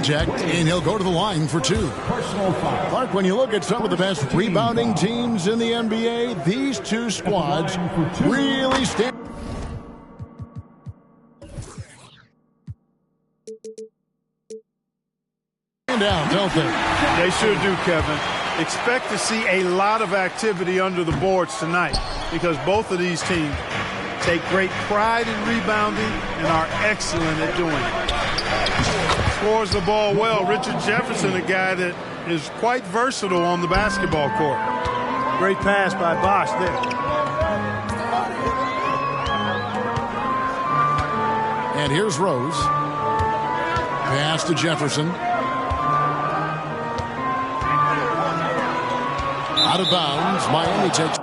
And he'll go to the line for two. Clark, when you look at some of the best rebounding teams in the NBA, these two squads really stand out, don't they? They sure do, Kevin. Expect to see a lot of activity under the boards tonight because both of these teams take great pride in rebounding and are excellent at doing it. Scores the ball well. Richard Jefferson, a guy that is quite versatile on the basketball court. Great pass by Bosch there. And here's Rose. Pass to Jefferson. Out of bounds. Miami takes.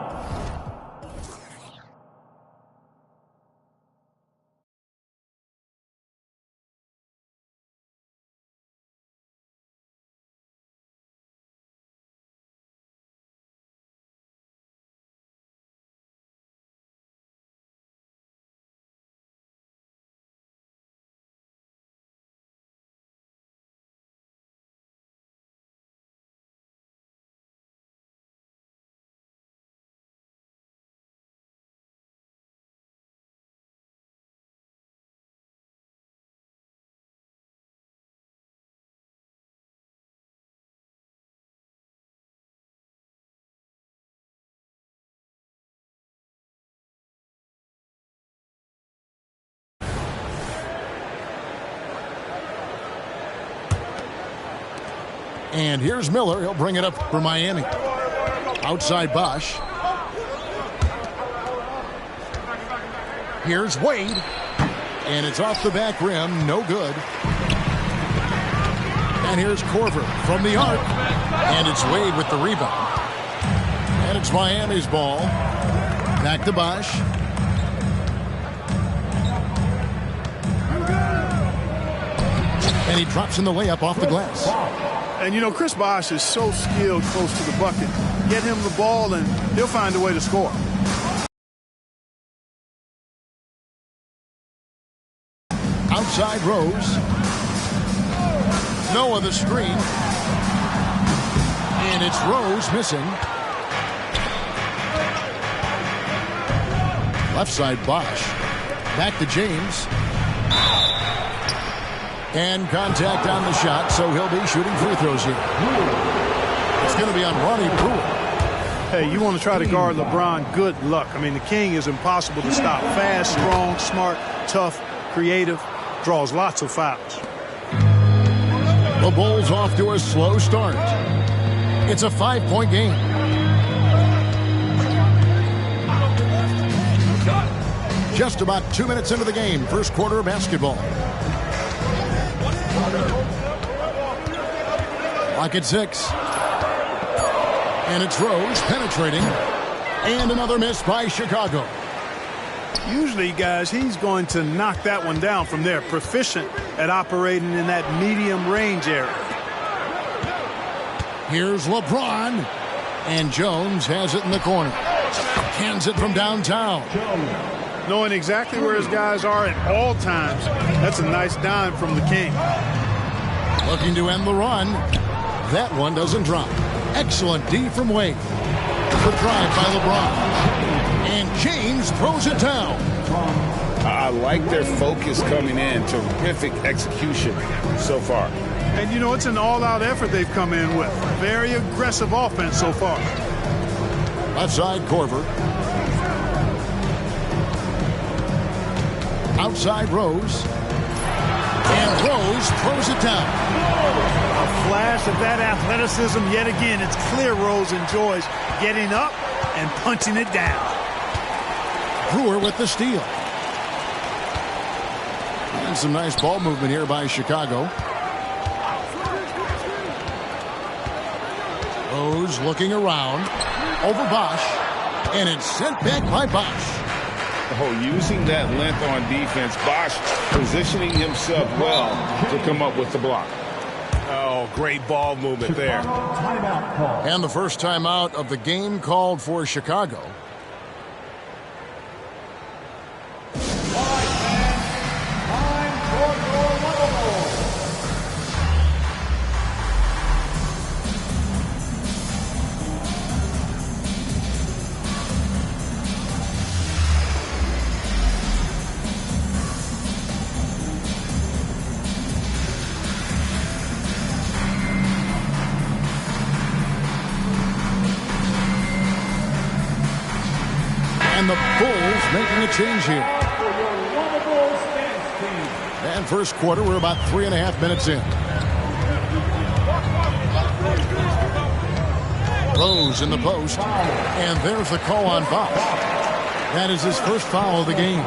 And here's Miller. He'll bring it up for Miami. Outside Bosch. Here's Wade. And it's off the back rim. No good. And here's Korver from the arc. And it's Wade with the rebound. And it's Miami's ball. Back to Bosch. And he drops in the layup off the glass. And, you know, Chris Bosch is so skilled close to the bucket. Get him the ball, and he'll find a way to score. Outside Rose. Noah the screen. And it's Rose missing. Left side Bosch. Back to James. And contact on the shot, so he'll be shooting free throws here. It's going to be on Ronnie Brewer. Hey, you want to try to guard LeBron, good luck. I mean, the king is impossible to stop. Fast, strong, smart, tough, creative, draws lots of fouls. The Bulls off to a slow start. It's a 5-point game. Just about 2 minutes into the game, first quarter of basketball. Lock at 6. And it's Rose penetrating. And another miss by Chicago. Usually, guys, he's going to knock that one down from there. Proficient at operating in that medium range area. Here's LeBron. And Jones has it in the corner. Cans it from downtown. Knowing exactly where his guys are at all times. That's a nice dime from the king. Looking to end the run. That one doesn't drop. Excellent D from Wade. The drive by LeBron. And James throws it down. I like their focus coming in. Terrific execution so far. And, you know, it's an all-out effort they've come in with. Very aggressive offense so far. Left side, Korver. Outside, Rose. And Rose throws it down. A flash of that athleticism yet again. It's clear Rose enjoys getting up and punching it down. Brewer with the steal. And some nice ball movement here by Chicago. Rose looking around. Over Bosch. And it's sent back by Bosch. Oh, using that length on defense, Bosch positioning himself well to come up with the block. Oh, great ball movement there. And the first timeout of the game called for Chicago. And the Bulls making a change here. And first quarter, we're about 3.5 minutes in. Rose in the post. And there's the call on Bosch. That is his first foul of the game.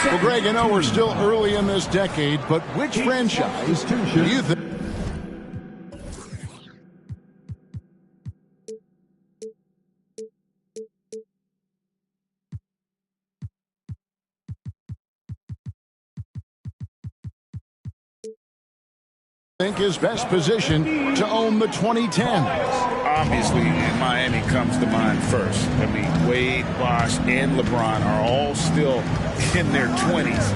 Well, Greg, I know we're still early in this decade, but which franchise do you think is best positioned to own the 2010s? Obviously, Miami comes to mind first. I mean, Wade, Bosch, and LeBron are all still in their 20s.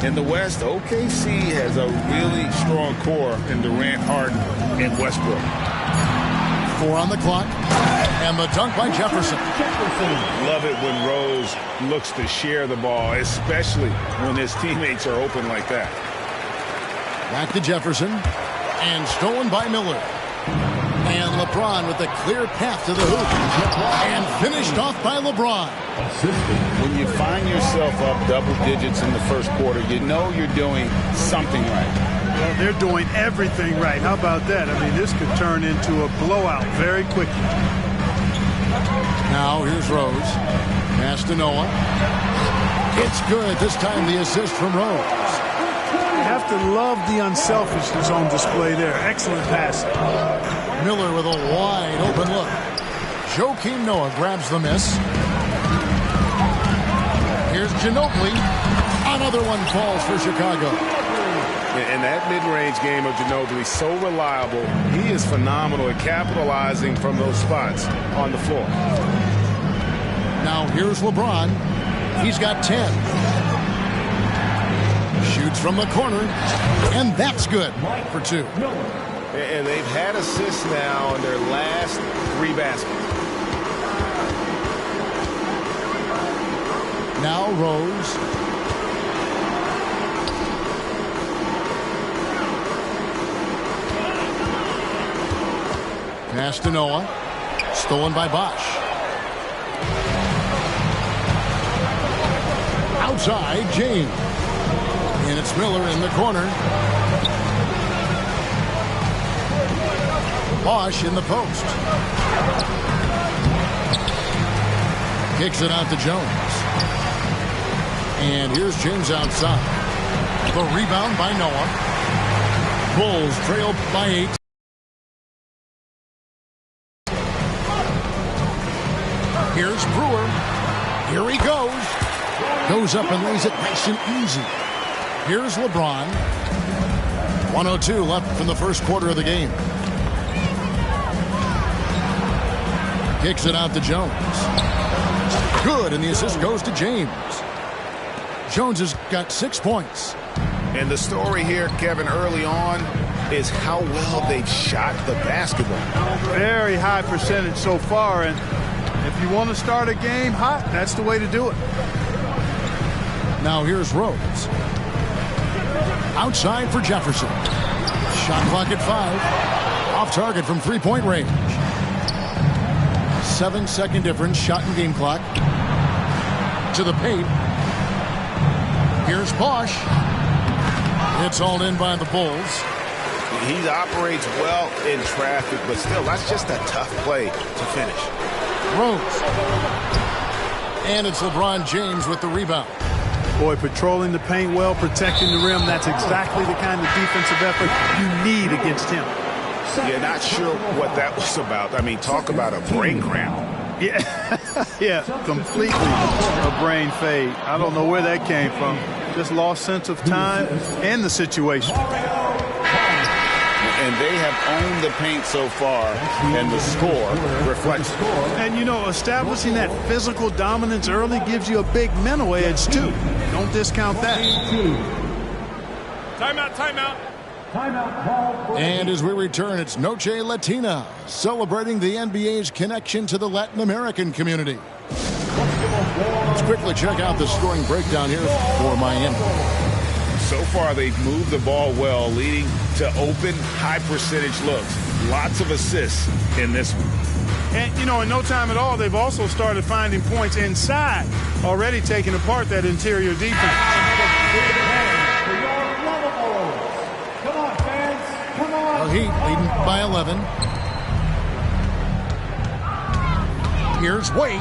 In the West, OKC has a really strong core in Durant, Harden, and Westbrook. 4 on the clock. And the dunk by Jefferson. Love it when Rose looks to share the ball, especially when his teammates are open like that. Back to Jefferson. And stolen by Miller. And LeBron with a clear path to the hoop. And finished off by LeBron. When you find yourself up double digits in the first quarter, you know you're doing something right. Well, they're doing everything right. How about that? I mean, this could turn into a blowout very quickly. Now here's Rose. Pass to Noah. It's good. This time the assist from Rose. You have to love the unselfishness on display there. Excellent passing. Miller with a wide open look. Joakim Noah grabs the miss. Here's Ginobili. Another one falls for Chicago. And that mid-range game of Ginobili, so reliable. He is phenomenal at capitalizing from those spots on the floor. Now here's LeBron. He's got 10. Shoots from the corner. And that's good for 2. And they've had assists now in their last 3 baskets. Now Rose. Pass to Noah. Stolen by Bosch. Outside, James. And it's Miller in the corner. Bosch in the post. Kicks it out to Jones. And here's James outside. The rebound by Noah. Bulls trail by 8. Here's Brewer. Here he goes. Goes up and lays it nice and easy. Here's LeBron. 1:02 left in the first quarter of the game. Kicks it out to Jones. Good, and the assist goes to James. Jones has got 6 points. And the story here, Kevin, early on is how well they've shot the basketball. Very high percentage so far, and if you want to start a game hot, that's the way to do it. Now here's Rose. Outside for Jefferson. Shot clock at 5. Off target from three-point range. 7-second difference. Shot and game clock. To the paint. Here's Bosch. It's all in by the Bulls. He operates well in traffic, but still, that's just a tough play to finish. Rose. And it's LeBron James with the rebound. Boy, patrolling the paint well, protecting the rim. That's exactly the kind of defensive effort you need against him. Yeah, not sure what that was about. I mean, talk about a brain cramp. Yeah, completely a brain fade. I don't know where that came from. Just lost sense of time and the situation. And they have owned the paint so far, and the score reflects it. And, you know, establishing that physical dominance early gives you a big mental edge, too. Don't discount that. Timeout, timeout. And as we return, it's Noche Latina, celebrating the NBA's connection to the Latin American community. Let's quickly check out the scoring breakdown here for Miami. So far, they've moved the ball well, leading to open, high-percentage looks. Lots of assists in this one. And, you know, in no time at all, they've also started finding points inside, already taking apart that interior defense. The Heat leading by 11. Here's Wade.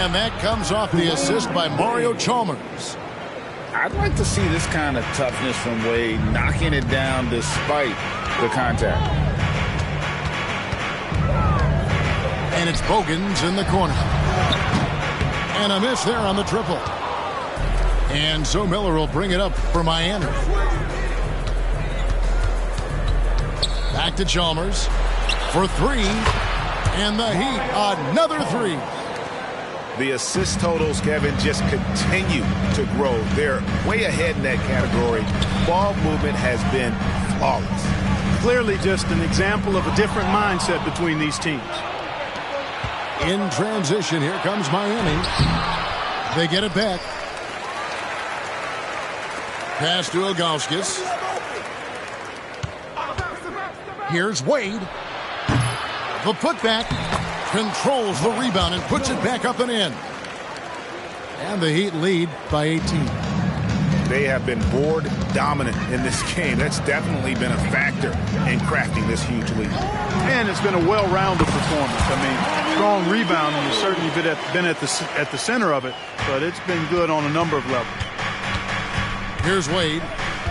And that comes off the assist by Mario Chalmers. I'd like to see this kind of toughness from Wade, knocking it down despite the contact. And it's Bogans in the corner. And a miss there on the triple. And so Miller will bring it up for Miami. Back to Chalmers for 3. And the Heat, another 3. The assist totals, Kevin, just continue to grow. They're way ahead in that category. Ball movement has been flawless. Clearly just an example of a different mindset between these teams. In transition, here comes Miami. They get it back. Pass to Ilgauskas. Here's Wade. The putback. Controls the rebound and puts it back up and in. And the Heat lead by 18. They have been board dominant in this game. That's definitely been a factor in crafting this huge lead. And it's been a well-rounded performance. I mean, strong rebounding has certainly been at the center of it, but it's been good on a number of levels. Here's Wade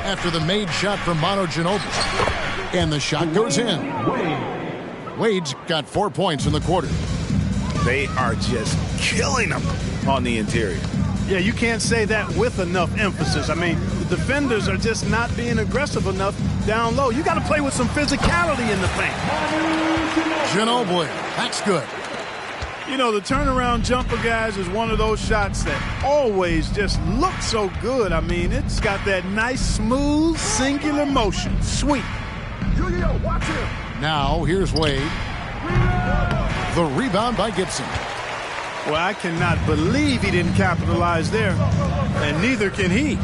after the made shot from Manu Ginobili. And the shot goes in. Wade's got 4 points in the quarter. They are just killing them on the interior. Yeah, you can't say that with enough emphasis. I mean, the defenders are just not being aggressive enough down low. You got to play with some physicality in the paint. Ginobili, that's good. You know, the turnaround jumper, guys, is one of those shots that always just looks so good. I mean, it's got that nice, smooth, singular motion. Sweet. Watch him. Now, here's Wade. The rebound by Gibson. Well, I cannot believe he didn't capitalize there, and neither can he.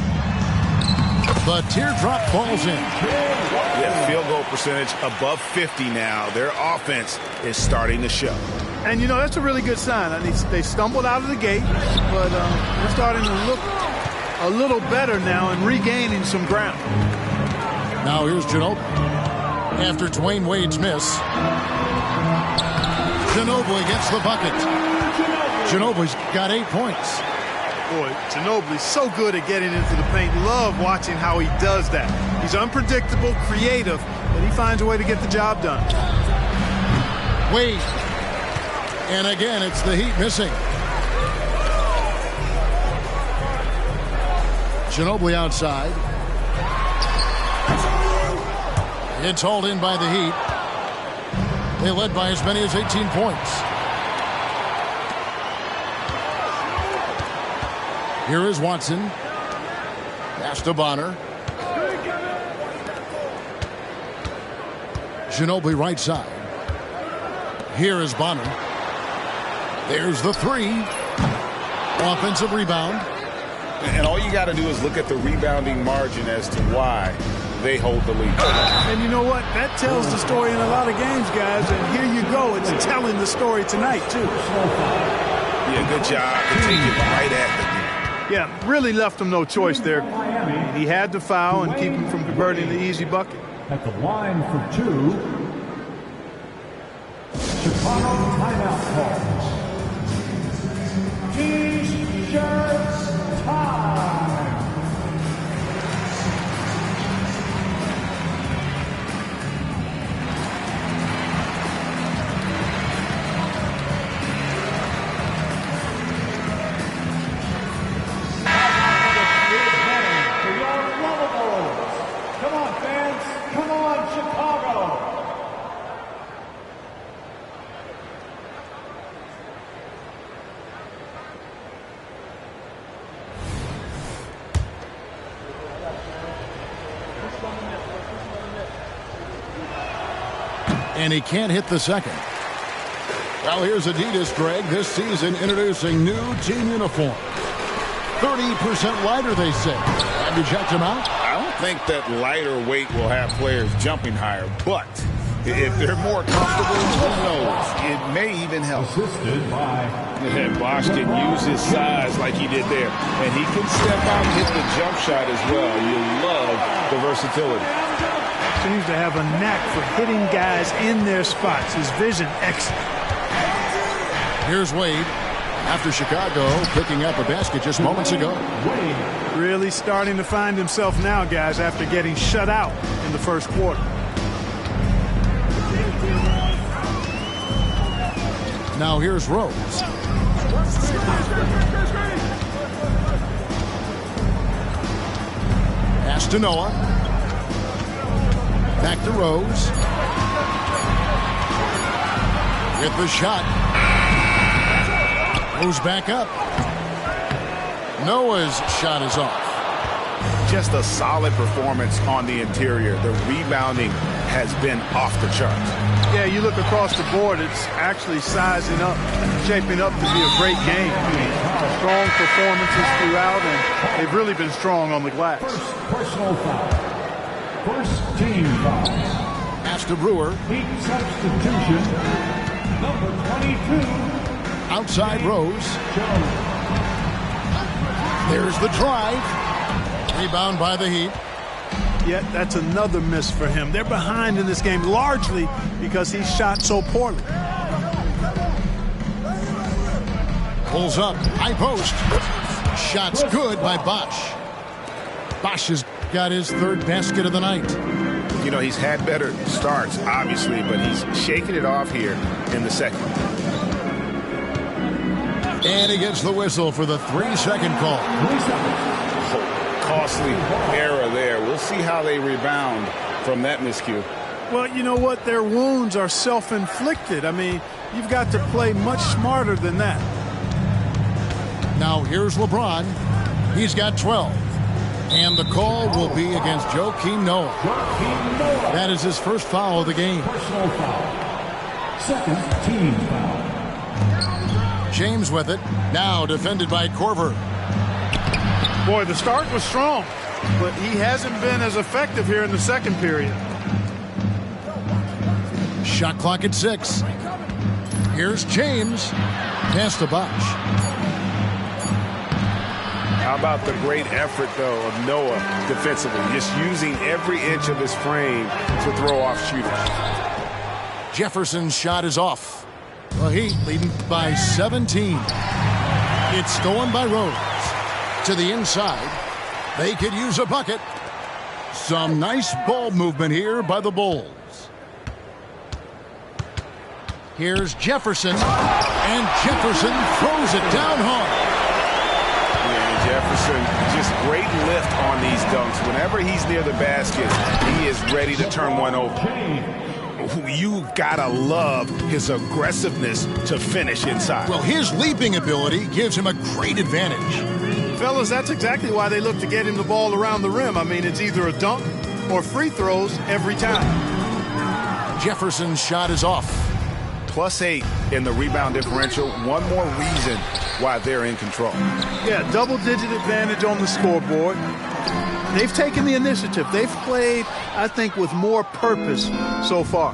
The teardrop falls in. Yeah, field goal percentage above 50 now. Their offense is starting to show. And, you know, that's a really good sign. I mean, they stumbled out of the gate, but they're starting to look a little better now and regaining some ground. Now here's Ginobili. After Dwayne Wade's miss, Ginobili gets the bucket. Ginobili's got 8 points. Boy, Ginobili's so good at getting into the paint. Love watching how he does that. He's unpredictable, creative, but he finds a way to get the job done. Wade. And again, it's the Heat missing. Ginobili outside. It's hauled in by the Heat. They led by as many as 18 points. Here is Watson. Pass to Bonner. Ginobili right side. Here is Bonner. There's the 3. Offensive rebound. And all you got to do is look at the rebounding margin as to why they hold the lead. And you know what? That tells the story in a lot of games, guys. And here you go. It's telling the story tonight, too. Yeah, good job to take it right at the dude. Yeah, really left him no choice there. He had to foul and keep him from converting the easy bucket. At the line for two, Chicago timeout calls. T-shirts time. And he can't hit the second. Well, here's Adidas, Greg, this season introducing new team uniform. 30% lighter, they say. Have you checked them out? I don't think that lighter weight will have players jumping higher, but if they're more comfortable, who knows? It may even help. Assisted by Bosh can use his size like he did there. And he can step out and hit the jump shot as well. You love the versatility. Seems to have a knack for hitting guys in their spots. His vision excellent. Here's Wade after Chicago picking up a basket just moments ago. Wade really starting to find himself now, guys, after getting shut out in the first quarter. Now here's Rose. Pass to Noah. Back to Rose. With the shot. Goes back up. Noah's shot is off. Just a solid performance on the interior. The rebounding has been off the charts. Yeah, you look across the board, it's actually sizing up, shaping up to be a great game. Strong performances throughout, and they've really been strong on the glass. first personal foul. First team foul. Pass to Brewer. Heat substitution. Number 22. Outside Rose. There's the drive. Rebound by the Heat. Yet that's another miss for him. They're behind in this game largely because he shot so poorly. Pulls up. High post. Shot's good by Bosh. Bosh has got his third basket of the night. You know, he's had better starts, obviously, but he's shaking it off here in the second. And he gets the whistle for the 3-second call. Costly error there. We'll see how they rebound from that miscue. Well, you know what? Their wounds are self-inflicted. I mean, you've got to play much smarter than that. Now here's LeBron. He's got 12. And the call will be against Joakim Noah. That is his first foul of the game. Personal foul. Second team foul. James with it. Now defended by Korver. Boy, the start was strong, but he hasn't been as effective here in the second period. Shot clock at 6. Here's James. Pass to Bosh. How about the great effort, though, of Noah defensively, just using every inch of his frame to throw off shooters. Jefferson's shot is off. The Heat leading by 17. It's stolen by Rose. To the inside. They could use a bucket. Some nice ball movement here by the Bulls. Here's Jefferson. And Jefferson throws it down hard. Yeah, Jefferson, just great lift on these dunks. Whenever he's near the basket, he is ready to turn one over. You gotta love his aggressiveness to finish inside. Well, his leaping ability gives him a great advantage. Fellas, that's exactly why they look to get him the ball around the rim. I mean, it's either a dunk or free throws every time. Jefferson's shot is off. +8 in the rebound differential. One more reason why they're in control. Yeah, double-digit advantage on the scoreboard. They've taken the initiative. They've played, I think, with more purpose so far.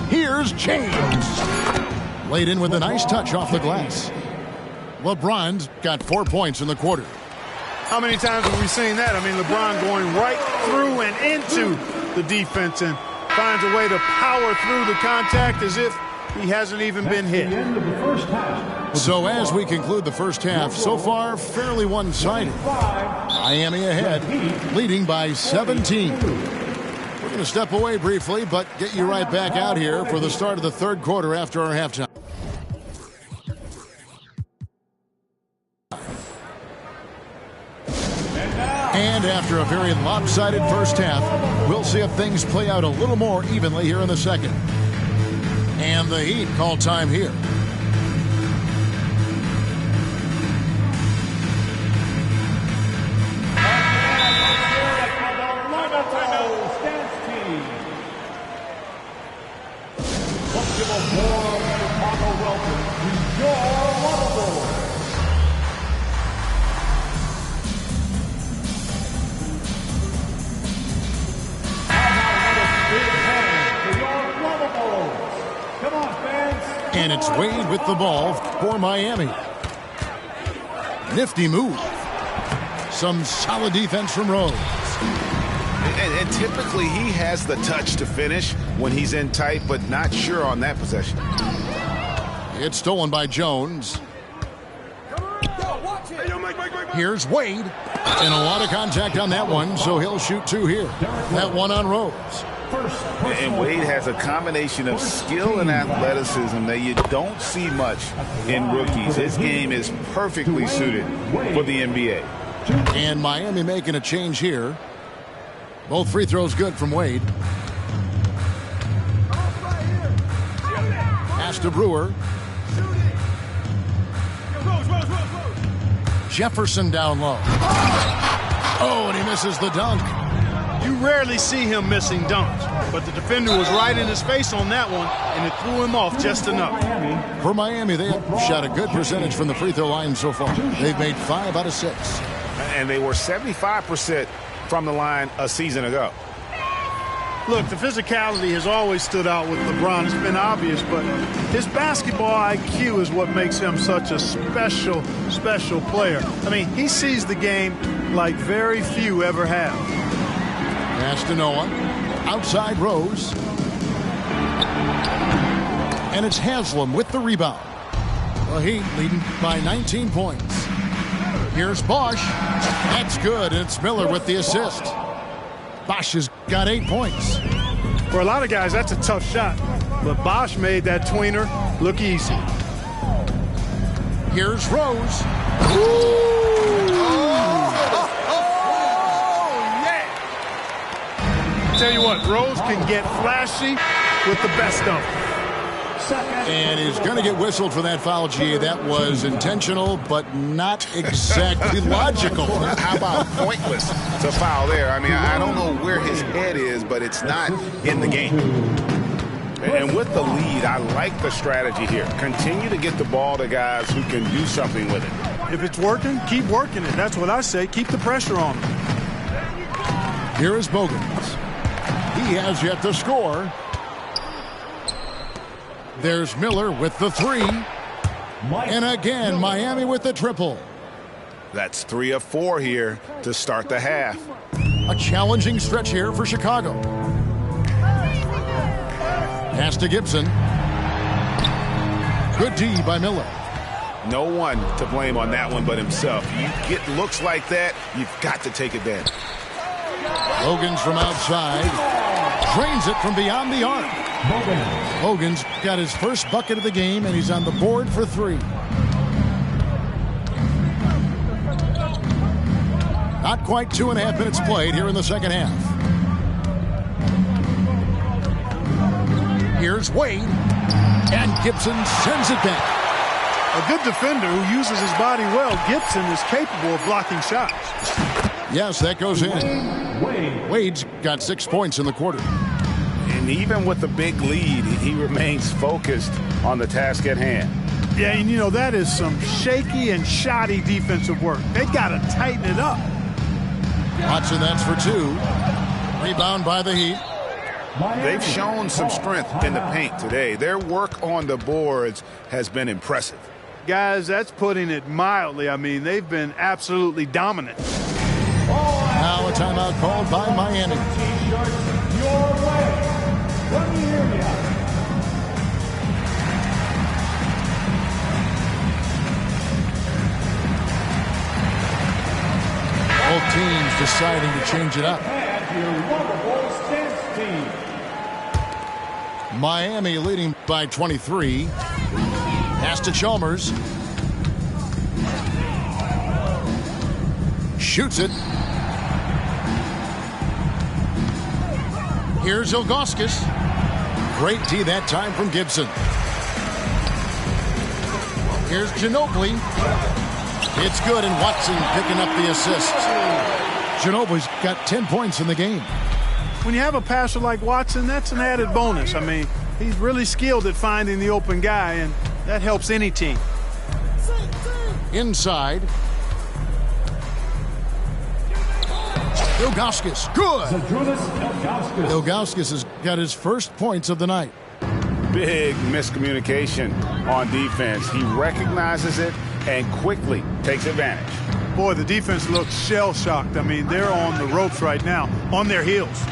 Here's James. Laid in with a nice touch off the glass. LeBron's got 4 points in the quarter. How many times have we seen that? I mean, LeBron going right through and into the defense and finds a way to power through the contact as if he hasn't even been hit. So as we conclude the first half, so far fairly one-sided. Miami ahead, leading by 17. We're going to step away briefly, but get you right back out here for the start of the third quarter after our halftime. And after a very lopsided first half, we'll see if things play out a little more evenly here in the second. And the Heat call time here. And it's Wade with the ball for Miami. Nifty move. Some solid defense from Rose. And typically he has the touch to finish when he's in tight, but not sure on that possession. It's stolen by Jones. Here's Wade. And a lot of contact on that one, so he'll shoot 2 here. That one on Rose. And Wade has a combination of skill and athleticism that you don't see much in rookies. His game is perfectly suited for the NBA. And Miami making a change here. Both free throws good from Wade. Pass to Brewer. Jefferson down low. Oh, and he misses the dunk. You rarely see him missing dunks, but the defender was right in his face on that one, and it threw him off just enough. For Miami, they have shot a good percentage from the free throw line so far. They've made 5 out of 6. And they were 75% from the line a season ago. Look, the physicality has always stood out with LeBron. It's been obvious, but his basketball IQ is what makes him such a special, special player. I mean, he sees the game like very few ever have. Pass to Noah. Outside Rose. And it's Haslam with the rebound. The Heat leading by 19 points. Here's Bosch. That's good. And it's Miller with the assist. Bosch has got 8 points. For a lot of guys, that's a tough shot. But Bosch made that tweener look easy. Here's Rose. Tell you what, Rose can get flashy with the best of them. And he's going to get whistled for that foul, G. That was intentional, but not exactly logical. How about pointless to foul there? I mean, I don't know where his head is, but it's not in the game. And with the lead, I like the strategy here. Continue to get the ball to guys who can do something with it. If it's working, keep working it. That's what I say. Keep the pressure on him. Here is Bogans. He has yet to score. There's Miller with the 3. And again, Miami with the triple. That's 3 of 4 here to start the half. A challenging stretch here for Chicago. Pass to Gibson. Good D by Miller. No one to blame on that one but himself. You get looks like that, you've got to take advantage. Hogan's from outside. Drains it from beyond the arc. Hogan's got his first bucket of the game, and he's on the board for 3. Not quite 2.5 minutes played here in the second half. Here's Wade. And Gibson sends it back. A good defender who uses his body well, Gibson is capable of blocking shots. Yes, that goes in. Wade's got 6 points in the quarter. And And even with the big lead, he remains focused on the task at hand. Yeah, and you know, that is some shaky and shoddy defensive work. They got to tighten it up. Watson, that's for 2. Rebound by the Heat. They've shown some strength in the paint today. Their work on the boards has been impressive. Guys, that's putting it mildly. I mean, they've been absolutely dominant. Now a timeout called by Miami. Both teams deciding to change it up. Miami leading by 23. Pass to Chalmers. Shoots it. Here's Ilgauskas. Great D that time from Gibson. Here's Ginobili. It's good, and Watson picking up the assist. Ginobili's got 10 points in the game. When you have a passer like Watson, that's an added bonus. I mean, he's really skilled at finding the open guy, and that helps any team. Inside. Ilgauskas, good. Ilgauskas has got his first points of the night. Big miscommunication on defense. He recognizes it and quickly takes advantage. Boy, the defense looks shell-shocked. I mean, they're on the ropes right now, on their heels.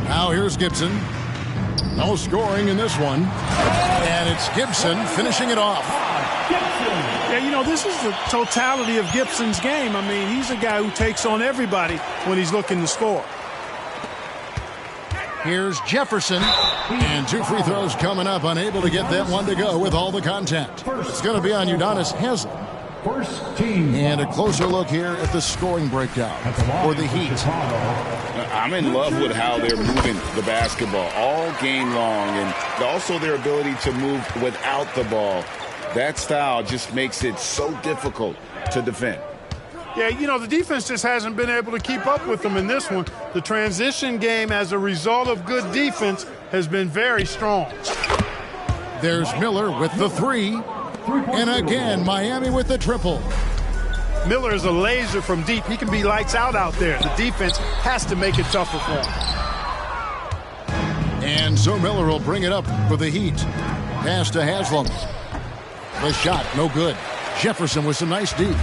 Now here's Gibson. No scoring in this one. And it's Gibson finishing it off. Yeah, you know, this is the totality of Gibson's game. I mean, he's a guy who takes on everybody when he's looking to score. Here's Jefferson. And 2 free throws coming up. Unable to get that one to go with all the contact. It's going to be on Udonis Haslem. First team. And a closer look here at the scoring breakdown for the Heat. I'm in love with how they're moving the basketball all game long, and also their ability to move without the ball. That style just makes it so difficult to defend. Yeah, you know, the defense just hasn't been able to keep up with them in this one. The transition game, as a result of good defense, has been very strong. There's Miller with the 3. And again, Miami with the triple. Miller is a laser from deep. He can be lights out there. The defense has to make it tougher for him. And so Miller will bring it up for the Heat. Pass to Haslem. The shot, no good. Jefferson with some nice D.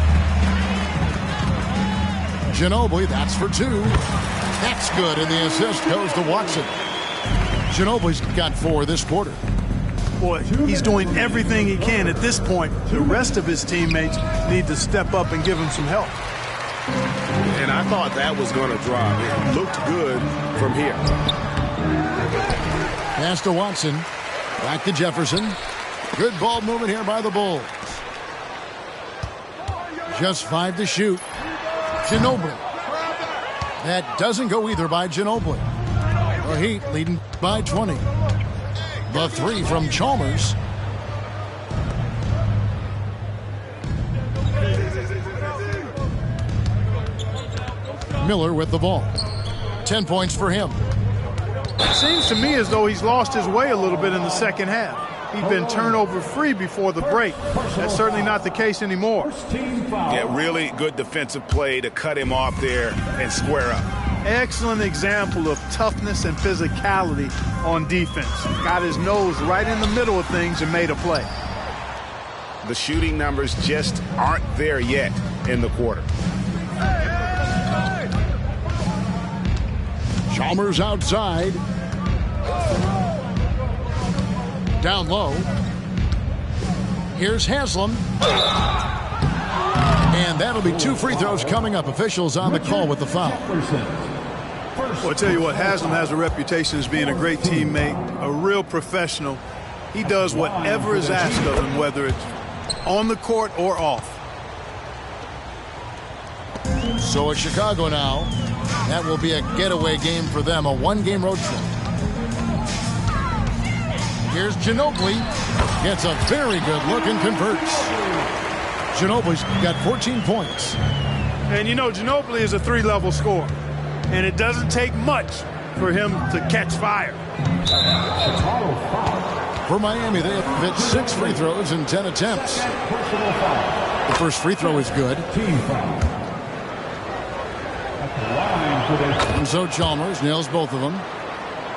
Ginobili, that's for 2. That's good, and the assist goes to Watson. Ginobili's got 4 this quarter. Boy, he's doing everything he can at this point. The rest of his teammates need to step up and give him some help. And I thought that was going to drop. It looked good from here. Pass to Watson. Back to Jefferson. Good ball movement here by the Bulls. Just 5 to shoot. Ginobili. That doesn't go either by Ginobili. The Heat leading by 20. The 3 from Chalmers. Miller with the ball. 10 points for him. It seems to me as though he's lost his way a little bit in the second half. He'd been turnover free before the break. That's certainly not the case anymore. Yeah, really good defensive play to cut him off there and square up. Excellent example of toughness and physicality on defense. Got his nose right in the middle of things and made a play. The shooting numbers just aren't there yet in the quarter. Chalmers outside. Down low. Here's Haslem. And that'll be 2 free throws coming up. Officials on the call with the foul. Well, I tell you what, Haslem has a reputation as being a great teammate, a real professional. He does whatever is asked of him, whether it's on the court or off. So it's Chicago now. That will be a getaway game for them, a 1-game road trip. Here's Ginobili. Gets a very good look and converts. Ginobili's got 14 points. And you know, Ginobili is a 3-level scorer. And it doesn't take much for him to catch fire. For Miami, they have hit 6 free throws in 10 attempts. The first free throw is good. And so Chalmers nails both of them.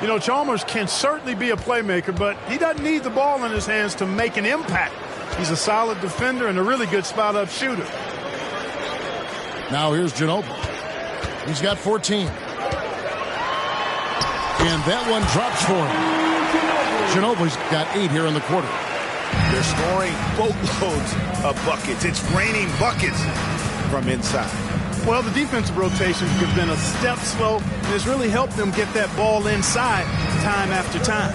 You know, Chalmers can certainly be a playmaker, but he doesn't need the ball in his hands to make an impact. He's a solid defender and a really good spot-up shooter. Now here's Ginobili. He's got 14. And that one drops for him. Ginobili's got 8 here in the quarter. They're scoring boatloads of buckets. It's raining buckets from inside. Well, the defensive rotations have been a step slow, and it's really helped them get that ball inside time after time.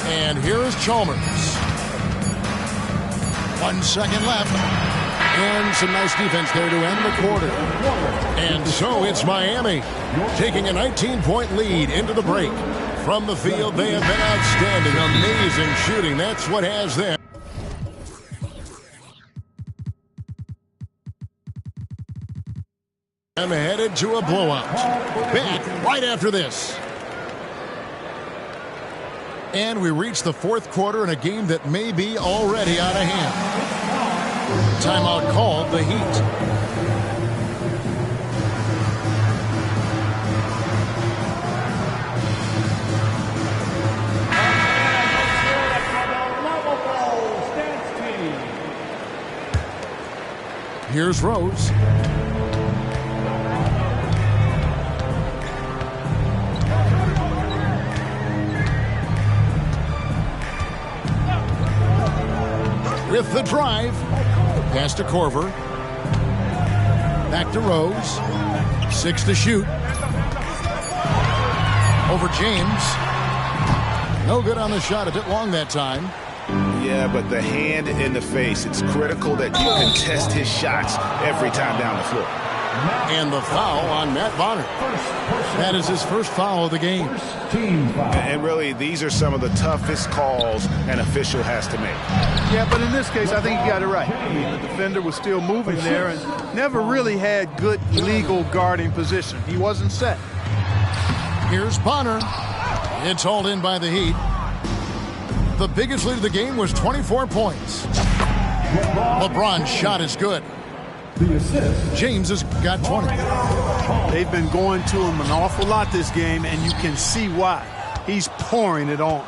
And here is Chalmers. 1 second left. And some nice defense there to end the quarter. And so it's Miami taking a 19-point lead into the break. From the field, they have been outstanding. Amazing shooting. That's what has them. I'm headed to a blowout. Back right after this. And we reach the 4th quarter in a game that may be already out of hand. Timeout called, the Heat. Here's Rose. With the drive. Pass to Korver. Back to Rose. 6 to shoot. Over James. No good on the shot. A bit long that time. Yeah, but the hand in the face. It's critical that you contest his shots every time down the floor. And the foul on Matt Bonner. That is his first foul of the game. And really, these are some of the toughest calls an official has to make. Yeah, but in this case, I think he got it right. I mean, the defender was still moving there and never really had good legal guarding position. He wasn't set. Here's Bonner. It's hauled in by the Heat. The biggest lead of the game was 24 points. LeBron's shot is good. James has got 20. They've been going to him an awful lot this game, and you can see why. He's pouring it on.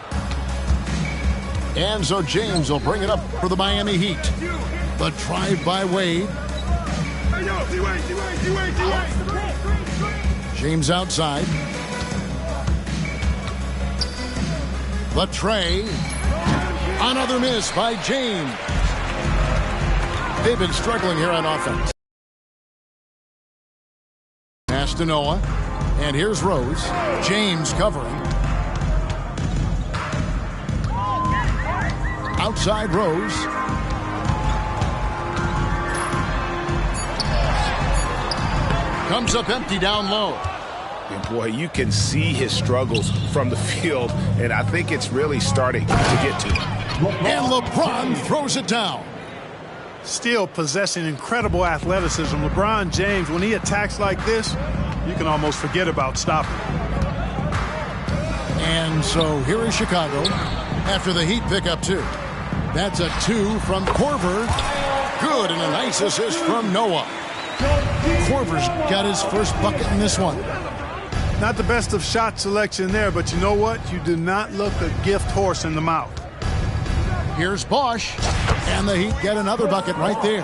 And so James will bring it up for the Miami Heat. The drive by Wade. James outside. The tray. Another miss by James. They've been struggling here on offense. Pass to Noah. And here's Rose. James covering. Outside Rose. Comes up empty down low. And boy, you can see his struggles from the field, and I think it's really starting to get to him. And LeBron throws it down. Still possessing incredible athleticism. LeBron James, when he attacks like this, you can almost forget about stopping. And so here is Chicago after the Heat pick up 2. That's a 2 from Korver. Good, and a nice assist from Noah. Korver's got his first bucket in this one. Not the best of shot selection there, but you know what? You do not look a gift horse in the mouth. Here's Bosch, and the Heat get another bucket right there.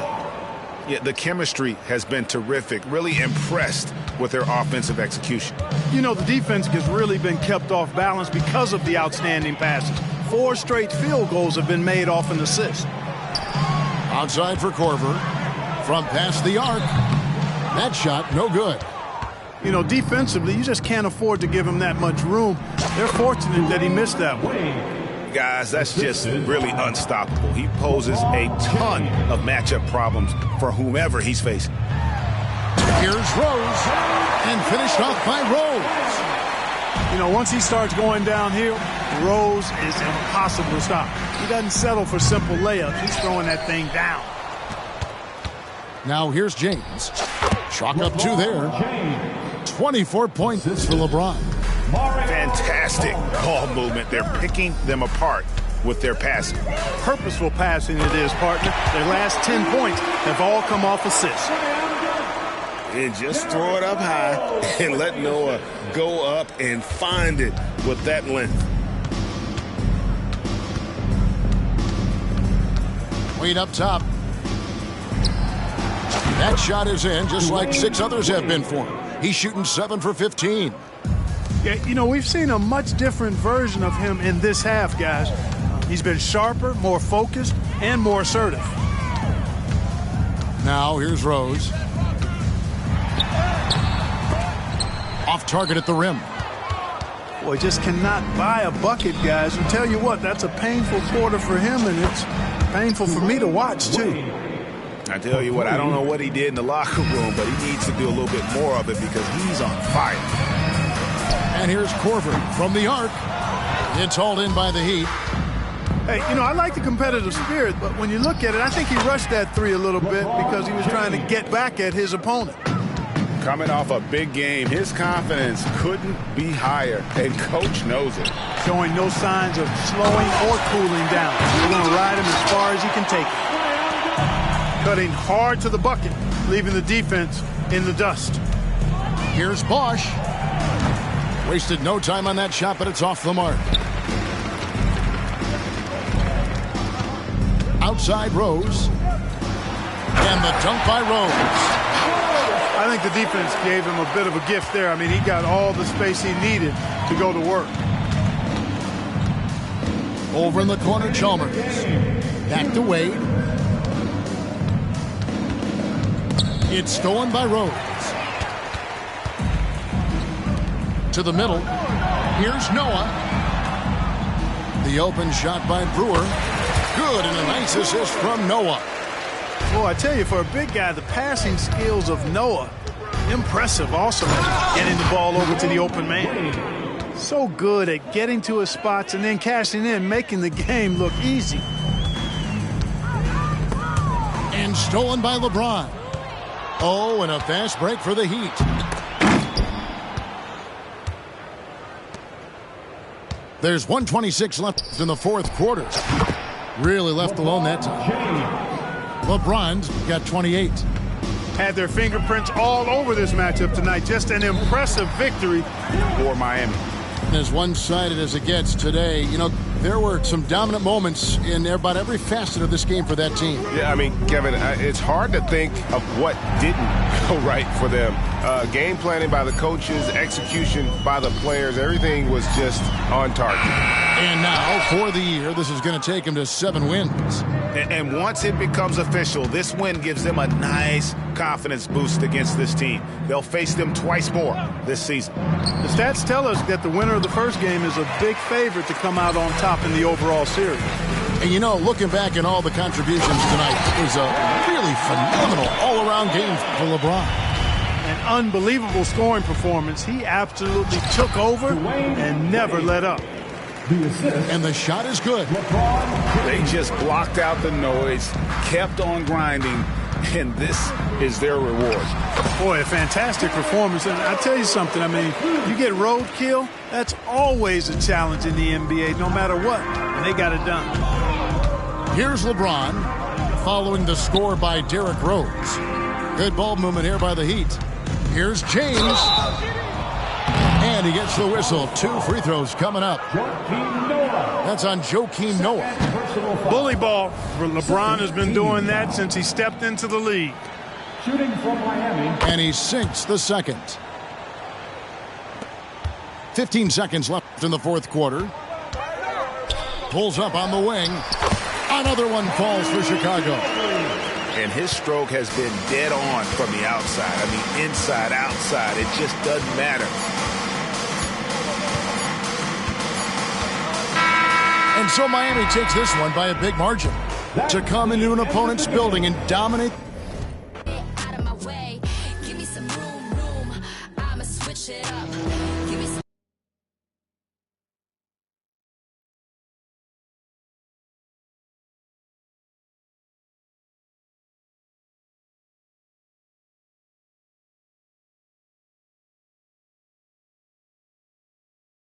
Yeah, the chemistry has been terrific. Really impressed with their offensive execution. You know, the defense has really been kept off balance because of the outstanding passes. 4 straight field goals have been made off an assist. Outside for Korver. From past the arc. That shot, no good. You know, defensively, you just can't afford to give him that much room. They're fortunate that he missed that one. Guys, that's just really unstoppable. He poses a ton of matchup problems for whomever he's facing. Here's Rose, and finished off by Rose. You know, once he starts going downhill, Rose is impossible to stop. He doesn't settle for simple layups. He's throwing that thing down. Now here's James. Chalk up 2 there. 24 points for LeBron. Fantastic ball movement. They're picking them apart with their passing. Purposeful passing it is, partner. Their last 10 points have all come off assists. And just throw it up high and let Noah go up and find it with that length. Wade up top. That shot is in, just like 6 others have been for him. He's shooting 7 for 15. Yeah, you know, we've seen a much different version of him in this half, guys. He's been sharper, more focused, and more assertive. Now, here's Rose. Off target at the rim. Boy, just cannot buy a bucket, guys. And tell you what, that's a painful quarter for him, and it's painful for me to watch, too. I tell you what, I don't know what he did in the locker room, but he needs to do a little bit more of it because he's on fire. And here's Korver from the arc. It's hauled in by the Heat. Hey, you know, I like the competitive spirit, but when you look at it, I think he rushed that 3 a little bit because he was trying to get back at his opponent. Coming off a big game, his confidence couldn't be higher, and Coach knows it. Showing no signs of slowing or cooling down. They're going to ride him as far as he can take it. Cutting hard to the bucket, leaving the defense in the dust. Here's Bosch. Wasted no time on that shot, but it's off the mark. Outside Rose. And the dunk by Rose. I think the defense gave him a bit of a gift there. I mean, he got all the space he needed to go to work. Over in the corner, Chalmers. Back to Wade. It's stolen by Rose. To the middle. Here's Noah. The open shot by Brewer. Good, and a nice assist from Noah. Boy, I tell you, for a big guy, the passing skills of Noah, impressive also. Getting the ball over to the open man. So good at getting to his spots and then cashing in, making the game look easy. And stolen by LeBron. Oh, and a fast break for the Heat. There's 1:26 left in the fourth quarter. Really left alone that time. LeBron's got 28. Had their fingerprints all over this matchup tonight. Just an impressive victory For Miami. As one-sided as it gets today, you know, there were some dominant moments in about every facet of this game for that team. Yeah, I mean, Kevin, it's hard to think of what didn't go right for them. Game planning by the coaches, execution by the players, everything was just on target. And now, for the year, this is going to take them to 7 wins. And once it becomes official, this win gives them a nice confidence boost against this team. They'll face them twice more this season. The stats tell us that the winner of the first game is a big favorite to come out on top in the overall series. And, you know, looking back at all the contributions tonight, it was a really phenomenal all-around game for LeBron. An unbelievable scoring performance. He absolutely took over and never let up. And the shot is good. They just blocked out the noise, kept on grinding, and this is their reward. Boy, a fantastic performance. And I tell you something, I mean, you get roadkill, that's always a challenge in the NBA, no matter what. And they got it done. Here's LeBron following the score by Derrick Rose. Good ball movement here by the Heat. Here's James. And he gets the whistle. 2 free throws coming up. That's on Joakim Noah. Bully ball. LeBron has been doing that since he stepped into the league. Shooting from Miami. And he sinks the second. 15 seconds left in the fourth quarter. Pulls up on the wing. Another one falls for Chicago. And his stroke has been dead on from the outside. I mean, inside, outside. It just doesn't matter. And so Miami takes this one by a big margin to come into an opponent's building and dominate. Out of my way, give me some room. I'ma switch it up.